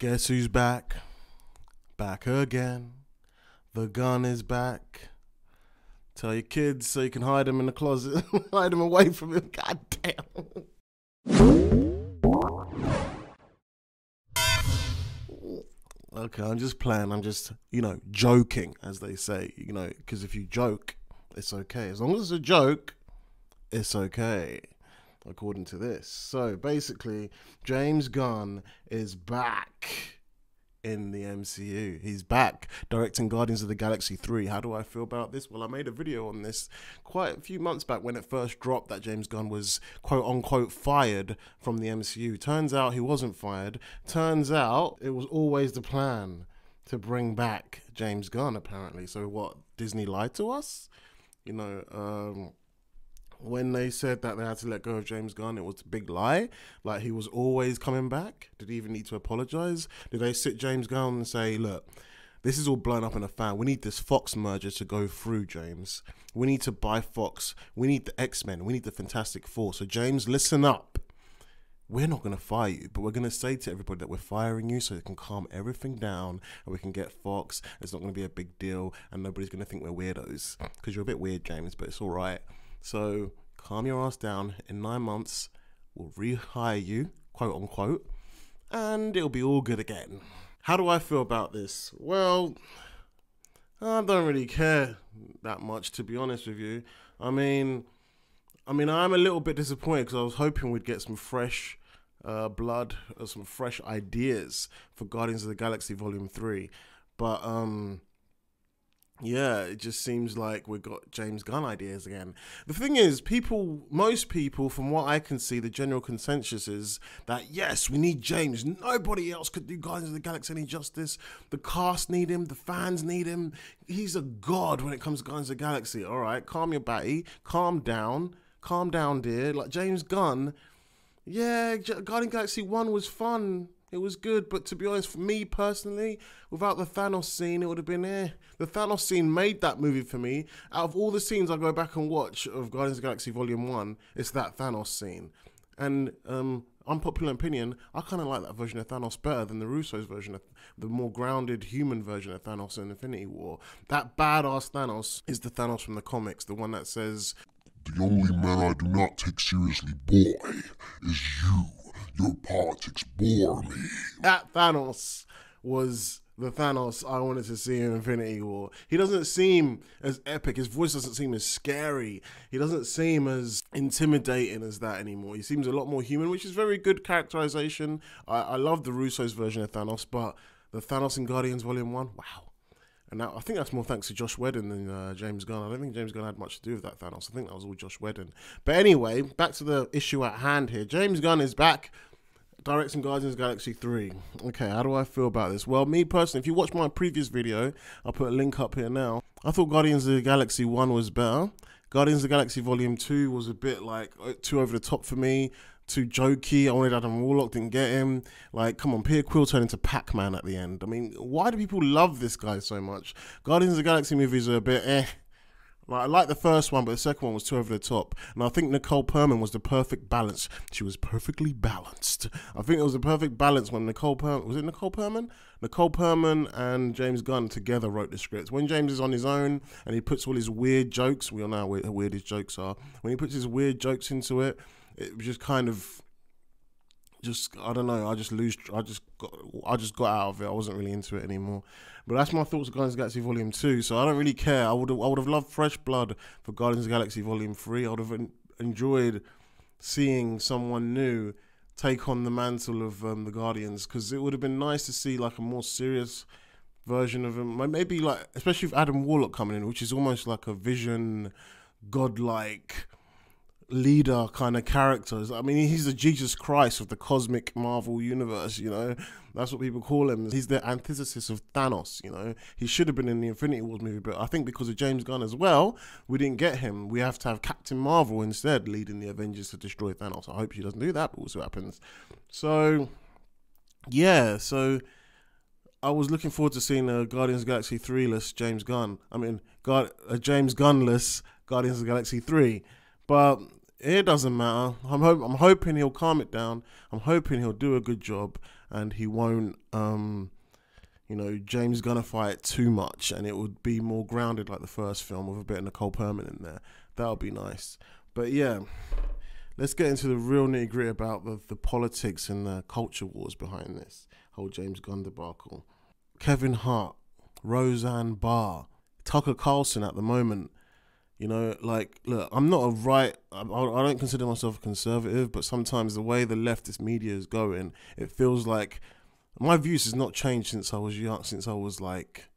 Guess who's back? Back again. The Gunn is back. Tell your kids so you can hide them in the closet. Hide them away from him. God damn. Okay, I'm just playing. I'm just, joking, as they say. Because if you joke, it's okay. As long as it's a joke, it's okay. According to this. So basically, James Gunn is back in the MCU. He's back directing Guardians of the Galaxy 3. How do I feel about this? Well, I made a video on this quite a few months back when it first dropped that James Gunn was quote unquote fired from the MCU. Turns out he wasn't fired. Turns out it was always the plan to bring back James Gunn, apparently. So what, Disney lied to us? When they said that they had to let go of James Gunn, it was a big lie. Like, he was always coming back. Did he even need to apologize? Did they sit James Gunn and say, look, this is all blown up in a fan. We need this Fox merger to go through, James. We need to buy Fox. We need the X-Men. We need the Fantastic Four. So, James, listen up. We're not going to fire you, but we're going to say to everybody that we're firing you so it can calm everything down and we can get Fox. It's not going to be a big deal and nobody's going to think we're weirdos. Because you're a bit weird, James, but it's all right. So calm your ass down. In 9 months, we'll rehire you, quote unquote, and it'll be all good again. How do I feel about this? Well, I don't really care that much, to be honest with you. I mean, I'm a little bit disappointed because I was hoping we'd get some fresh blood or some fresh ideas for Guardians of the Galaxy Volume 3. But, yeah, it just seems like we've got James Gunn ideas again. The thing is, most people, from what I can see, the general consensus is that, yes, we need James. Nobody else could do Guardians of the Galaxy any justice. The cast need him. The fans need him. He's a god when it comes to Guardians of the Galaxy. All right, calm your batty. Calm down. Calm down, dear. Like, James Gunn, yeah, Guardians of the Galaxy 1 was fun. It was good, but to be honest, for me personally, without the Thanos scene, it would have been The Thanos scene made that movie for me. Out of all the scenes I go back and watch of Guardians of the Galaxy Volume 1, it's that Thanos scene. And unpopular opinion, I kind of like that version of Thanos better than the Russo's version, the more grounded human version of Thanos in Infinity War. That badass Thanos is the Thanos from the comics, the one that says, "The only man I do not take seriously, boy, is you. Your politics bore me." That Thanos was the Thanos I wanted to see in Infinity War. He doesn't seem as epic. His voice doesn't seem as scary. He doesn't seem as intimidating as that anymore. He seems a lot more human, which is very good characterization. I love the Russo's version of Thanos, but the Thanos in Guardians Volume 1, wow. And I think that's more thanks to Josh Whedon than James Gunn. I don't think James Gunn had much to do with that Thanos. I think that was all Josh Whedon. But anyway, back to the issue at hand here. James Gunn is back directing Guardians of the Galaxy 3. Okay, how do I feel about this? Well, me personally, if you watch my previous video, I'll put a link up here now. I thought Guardians of the Galaxy 1 was better. Guardians of the Galaxy Volume 2 was a bit like too over the top for me. Too jokey. I wanted Adam Warlock, didn't get him. Like, come on, Peter Quill turned into Pac-Man at the end. I mean, why do people love this guy so much? Guardians of the Galaxy movies are a bit Like, I like the first one, but the second one was too over the top. And I think Nicole Perman was the perfect balance. She was perfectly balanced. I think it was the perfect balance when Nicole Perman, was it Nicole Perman? Nicole Perman and James Gunn together wrote the script. When James is on his own and he puts all his weird jokes, we all know how weird his jokes are. When he puts his weird jokes into it, it just kind of, I don't know, I just got out of it. I wasn't really into it anymore. But that's my thoughts of Guardians of the Galaxy Volume 2, so I don't really care. I would have loved fresh blood for Guardians of the Galaxy Volume 3. I would have enjoyed seeing someone new take on the mantle of the Guardians, because it would have been nice to see like a more serious version of him. Maybe like, especially with Adam Warlock coming in, which is almost like a Vision, godlike leader kind of characters. I mean, he's the Jesus Christ of the cosmic Marvel universe, that's what people call him. He's the antithesis of Thanos, he should have been in the Infinity Wars movie, but I think because of James Gunn as well, we didn't get him. We have to have Captain Marvel instead leading the Avengers to destroy Thanos. I hope she doesn't do that, but we'll see what happens. So yeah, so I was looking forward to seeing a Guardians of the Galaxy 3-less James Gunn. I mean, a James Gunn-less Guardians of the Galaxy 3. But it doesn't matter. I'm hoping he'll calm it down. I'm hoping he'll do a good job. and he won't, James Gunnify it too much, and it would be more grounded like the first film with a bit of Nicole Perman in there. That would be nice. But yeah, let's get into the real nitty gritty about the politics and the culture wars behind this whole James Gunn debacle. Kevin Hart, Roseanne Barr, Tucker Carlson at the moment. Look, I'm not I don't consider myself a conservative, but sometimes the way the leftist media is going, it feels like my views has not changed since I was young, since I was like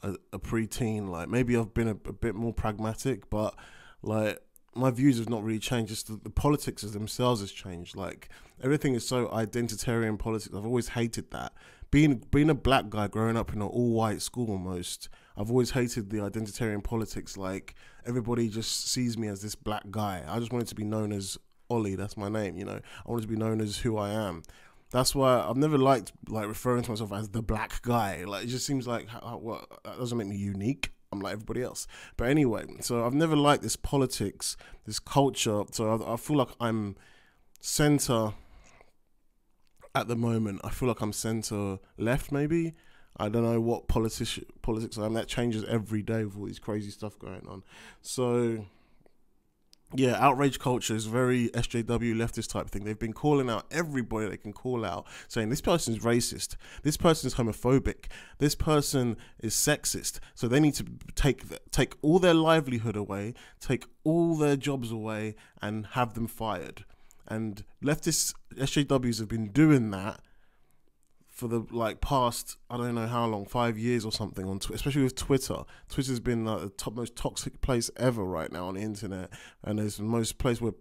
a preteen. Like, maybe I've been a bit more pragmatic, but like my views have not really changed. Just the politics of themselves has changed. Like, everything is so identitarian politics. I've always hated that. Being a black guy growing up in an all-white school almost, I've always hated the identitarian politics. Like, everybody just sees me as this black guy. I just wanted to be known as Ollie. That's my name, I wanted to be known as who I am. That's why I've never liked referring to myself as the black guy. Like, it just seems like that doesn't make me unique. I'm like everybody else. But anyway, so I've never liked this politics, this culture. So I feel like I'm center at the moment. I feel like I'm center left, maybe. I don't know what politics I am. That changes every day with all these crazy stuff going on. So yeah, outrage culture is very SJW leftist type thing. They've been calling out everybody they can call out, saying this person's racist, this person's homophobic, this person is sexist. So they need to take all their livelihood away, take all their jobs away, and have them fired. And leftist SJWs have been doing that for the past, I don't know how long, 5 years or something, on especially with Twitter. Twitter's been the most toxic place ever right now on the internet, and it's the most place where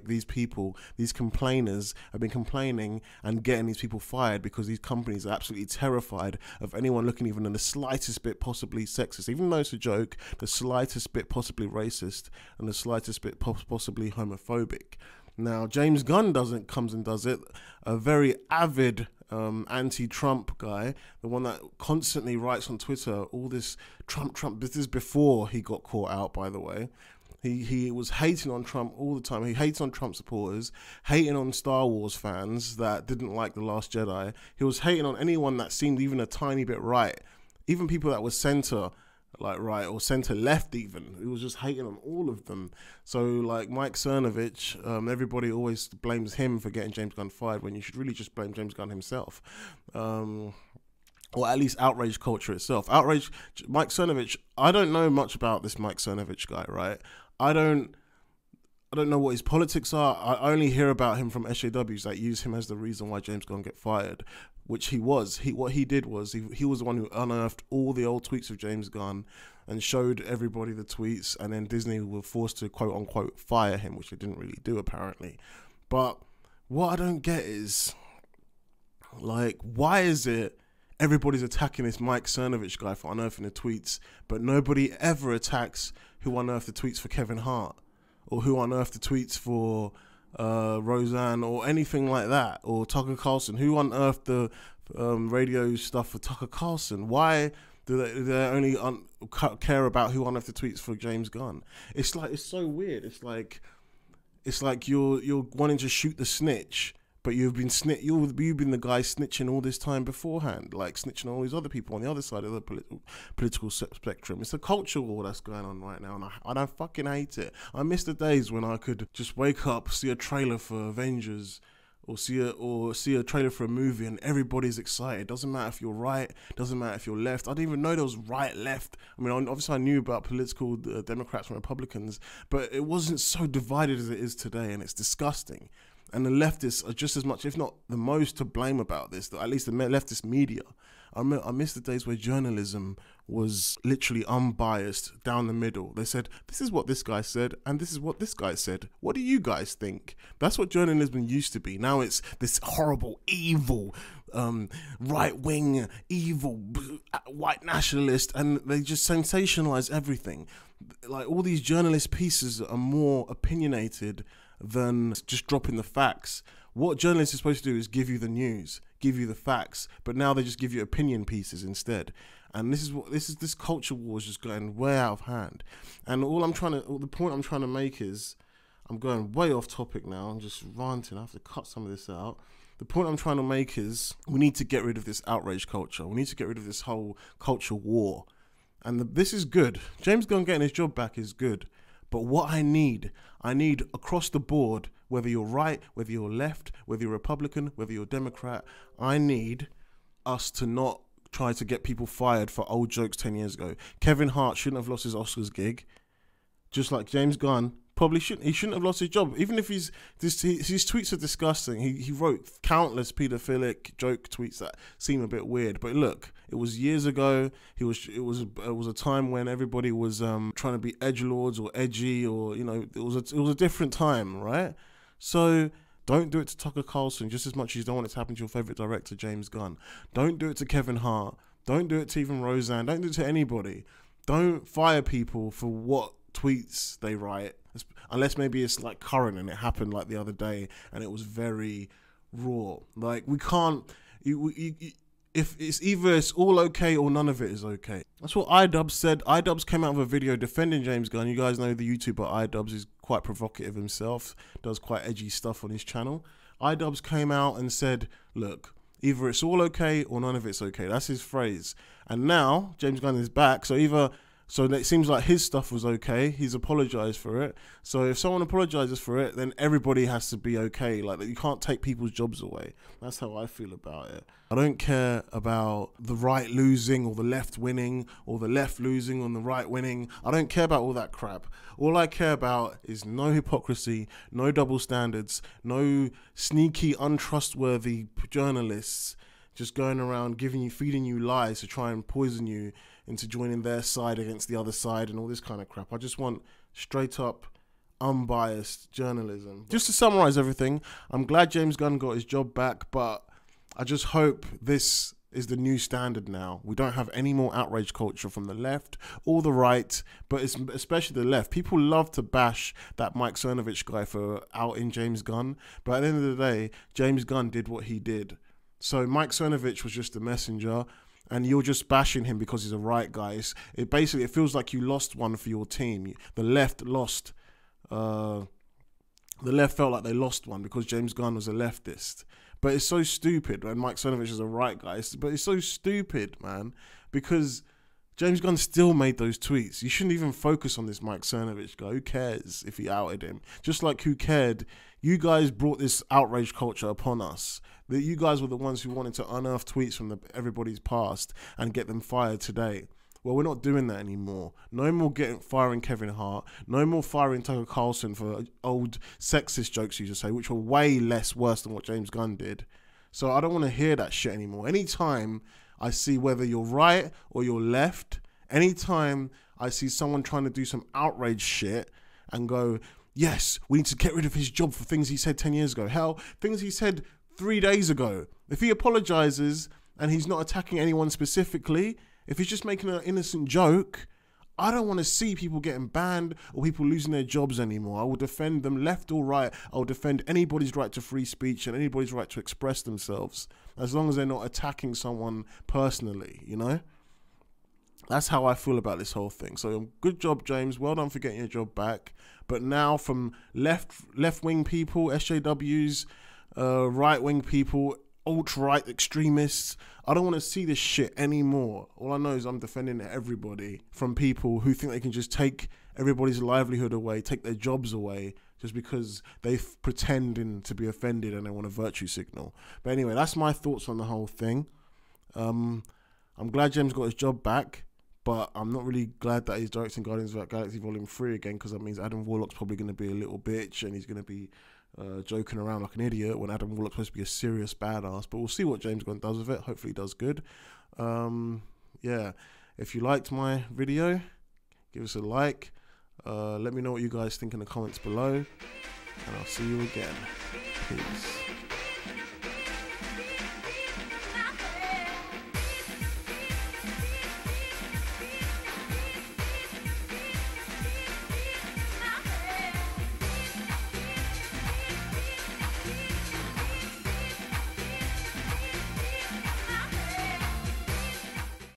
these people, these complainers, have been complaining and getting these people fired because these companies are absolutely terrified of anyone looking even in the slightest bit possibly sexist, even though it's a joke, the slightest bit possibly racist, and the slightest bit possibly homophobic. Now, James Gunn comes and does it, a very avid anti-Trump guy, the one that constantly writes on Twitter all this Trump. This is before he got caught out, by the way. He was hating on Trump all the time. He hates on Trump supporters, hating on Star Wars fans that didn't like The Last Jedi. He was hating on anyone that seemed even a tiny bit right, even people that were center right or center left even. He was just hating on all of them. So Mike Cernovich, everybody always blames him for getting James Gunn fired when you should really just blame James Gunn himself. Or at least outrage culture itself. Mike Cernovich, I don't know much about this Mike Cernovich guy, right? I don't know what his politics are. I only hear about him from SJWs that use him as the reason why James Gunn get fired, which he was. What he did was he was the one who unearthed all the old tweets of James Gunn and showed everybody the tweets, and then Disney were forced to quote unquote fire him, which they didn't really do apparently. But what I don't get is why is it everybody's attacking this Mike Cernovich guy for unearthing the tweets, but nobody ever attacks who unearthed the tweets for Kevin Hart, or who unearthed the tweets for Roseanne, or anything like that, or Tucker Carlson? Who unearthed the radio stuff for Tucker Carlson? Why do they only care about who unearthed the tweets for James Gunn? It's so weird. It's like you're wanting to shoot the snitch, but you've been the guy snitching all this time beforehand, snitching all these other people on the other side of the political spectrum. It's a culture war that's going on right now, and I fucking hate it. I miss the days when I could just wake up, see a trailer for Avengers, or see a trailer for a movie, and everybody's excited. Doesn't matter if you're right, doesn't matter if you're left. I didn't even know there was right, left. I mean, obviously I knew about political Democrats and Republicans, but it wasn't so divided as it is today, and it's disgusting. And the leftists are just as much, if not the most, to blame about this, at least the leftist media. I miss the days where journalism was literally unbiased, down the middle. They said, this is what this guy said, and this is what this guy said. What do you guys think? That's what journalism used to be. Now it's this horrible, evil, right-wing, evil, white nationalist, and they just sensationalize everything. All these journalist pieces are more opinionated than just dropping the facts. What journalists are supposed to do is give you the news, give you the facts, but now they just give you opinion pieces instead. And this culture war is just going way out of hand. And the point I'm trying to make is, I'm going way off topic now. I'm just ranting. I have to cut some of this out. The point I'm trying to make is we need to get rid of this outrage culture. We need to get rid of this whole culture war. And this is good. James Gunn getting his job back is good. But what I need across the board, whether you're right, whether you're left, whether you're Republican, whether you're Democrat, I need us to not try to get people fired for old jokes 10 years ago. Kevin Hart shouldn't have lost his Oscars gig. Just like James Gunn probably shouldn't. He shouldn't have lost his job. Even if his tweets are disgusting. He wrote countless pedophilic joke tweets that seem a bit weird. But look, it was years ago. It was a time when everybody was trying to be edgelords or edgy, or it was a different time, right? So don't do it to Tucker Carlson just as much as you don't want it to happen to your favorite director, James Gunn. Don't do it to Kevin Hart. Don't do it to even Roseanne. Don't do it to anybody. Don't fire people for what tweets they write, unless maybe it's like current and it happened like the other day and it was very raw. Like, we can't, if it's either it's all okay or none of it is okay. That's what iDubbbz said. iDubbbz came out with a video defending James Gunn. You guys know the YouTuber iDubbbz is quite provocative himself, does quite edgy stuff on his channel. iDubbbz came out and said, look, either it's all okay or none of it's okay. That's his phrase. And now James Gunn is back, so it seems like his stuff was okay. He's apologized for it. So if someone apologizes for it, then everybody has to be okay. Like, you can't take people's jobs away. That's how I feel about it. I don't care about the right losing or the left winning, or the left losing and the right winning. I don't care about all that crap. All I care about is no hypocrisy, no double standards, no sneaky, untrustworthy journalists just going around feeding you lies to try and poison you into joining their side against the other side and all this kind of crap. I just want straight up, unbiased journalism. Just to summarize everything, I'm glad James Gunn got his job back, but I just hope this is the new standard now. We don't have any more outrage culture from the left or the right, but it's especially the left. People love to bash that Mike Cernovich guy for outing James Gunn, but at the end of the day, James Gunn did what he did. So Mike Cernovich was just a messenger, and you're just bashing him because he's a right guy. It feels like you lost one for your team. The left lost. The left felt like they lost one because James Gunn was a leftist. But it's so stupid when Mike Cernovich is a right guy. But it's so stupid, man, because James Gunn still made those tweets. You shouldn't even focus on this Mike Cernovich guy. Who cares if he outed him? Just like who cared? You guys brought this outrage culture upon us. That you guys were the ones who wanted to unearth tweets from everybody's past and get them fired today. Well, we're not doing that anymore. No more firing Kevin Hart. No more firing Tucker Carlson for old sexist jokes you just say, which were way less worse than what James Gunn did. So I don't want to hear that shit anymore. Anytime I see whether you're right or you're left, anytime I see someone trying to do some outrage shit and go, yes, we need to get rid of his job for things he said 10 years ago. Hell, things he said 3 days ago. If he apologizes and he's not attacking anyone specifically, if he's just making an innocent joke, I don't want to see people getting banned or people losing their jobs anymore. I will defend them left or right. I will defend anybody's right to free speech and anybody's right to express themselves, as long as they're not attacking someone personally, you know? That's how I feel about this whole thing. So good job, James. Well done for getting your job back. But now from left-wing people, SJWs, right-wing people, alt-right extremists, I don't want to see this shit anymore. All I know is I'm defending everybody from people who think they can just take everybody's livelihood away, take their jobs away, just because they pretending to be offended and they want a virtue signal. But anyway, that's my thoughts on the whole thing. I'm glad James got his job back, but I'm not really glad that he's directing Guardians of the Galaxy Volume 3 again, because that means Adam Warlock's probably going to be a little bitch and he's going to be joking around like an idiot when Adam Warlock's supposed to be a serious badass. But we'll see what James Gunn does with it. Hopefully he does good. Yeah, if you liked my video, give us a like. Let me know what you guys think in the comments below, and I'll see you again. Peace.